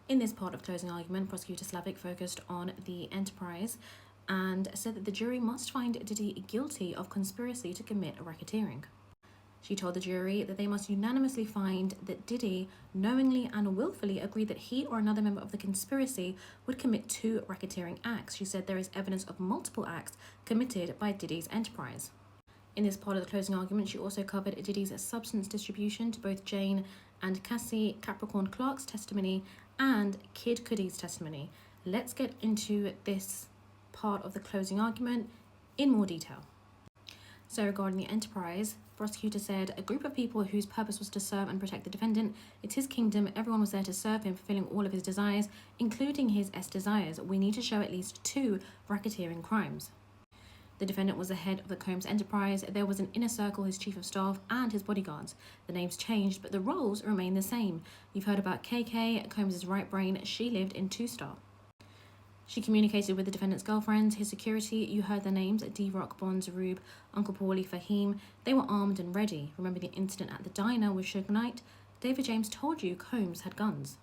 In this part of closing argument, prosecutor Slavic focused on the enterprise and said that the jury must find Diddy guilty of conspiracy to commit racketeering. She told the jury that they must unanimously find that Diddy knowingly and willfully agreed that he or another member of the conspiracy would commit 2 racketeering acts. She said there is evidence of multiple acts committed by Diddy's enterprise. In this part of the closing argument, she also covered Diddy's substance distribution to both Jane and Cassie Capricorn Clark's testimony and Kid Cudi's testimony. Let's get into this part of the closing argument in more detail. So regarding the enterprise, prosecutor said a group of people whose purpose was to serve and protect the defendant. It's his kingdom. Everyone was there to serve him, fulfilling all of his desires, including his desires. We need to show at least 2 racketeering crimes. The defendant was the head of the Combs enterprise. There was an inner circle, his chief of staff, and his bodyguards. The names changed, but the roles remain the same. You've heard about KK, Combs' right brain. She lived in 2-star. She communicated with the defendant's girlfriends, his security. You heard their names: D-Rock, Bonds, Rube, Uncle Paulie, Fahim. They were armed and ready. Remember the incident at the diner with Suge Knight? David James told you Combs had guns.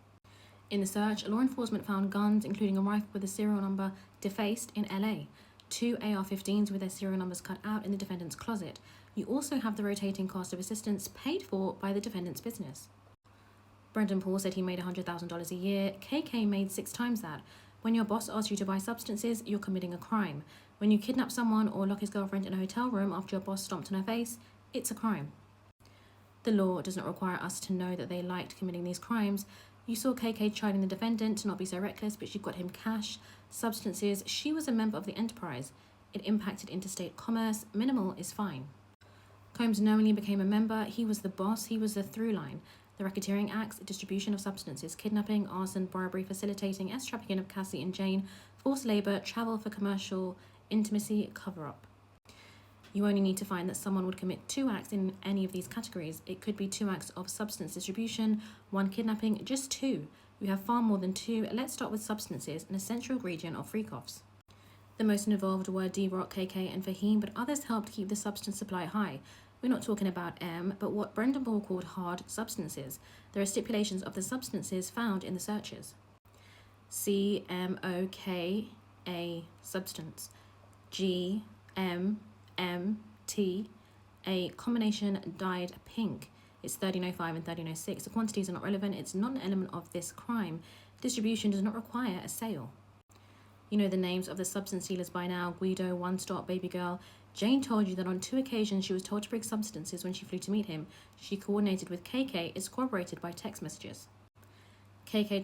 In the search, law enforcement found guns, including a rifle with a serial number defaced in LA. 2 AR-15s with their serial numbers cut out in the defendant's closet. You also have the rotating cast of assistants paid for by the defendant's business. Brendan Paul said he made $100,000 a year. KK made 6 times that. When your boss asks you to buy substances, you're committing a crime. When you kidnap someone or lock his girlfriend in a hotel room after your boss stomped on her face, it's a crime. The law does not require us to know that they liked committing these crimes. You saw KK chiding the defendant to not be so reckless, but she got him cash, substances. She was a member of the enterprise. It impacted interstate commerce. Minimal is fine. Combs knowingly became a member. He was the boss. He was the through line. The racketeering acts: distribution of substances, kidnapping, arson, bribery, facilitating, trafficking of Cassie and Jane, forced labor, travel for commercial intimacy, cover-up. You only need to find that someone would commit 2 acts in any of these categories. It could be 2 acts of substance distribution, 1 kidnapping, just 2. You have far more than 2. Let's start with substances, an essential ingredient of freak-offs. The most involved were D-Rock, KK, and Fahim, but others helped keep the substance supply high. We're not talking about M, but what Brendan Paul called hard substances. There are stipulations of the substances found in the searches. CMOKA substance, GMMT, a combination dyed pink. It's 1305 and 1306. The quantities are not relevant. It's not an element of this crime. Distribution does not require a sale. You know the names of the substance dealers by now: Guido, One Stop, Baby Girl. Jane told you that on 2 occasions she was told to bring substances when she flew to meet him. She coordinated with KK. Is corroborated by text messages. KK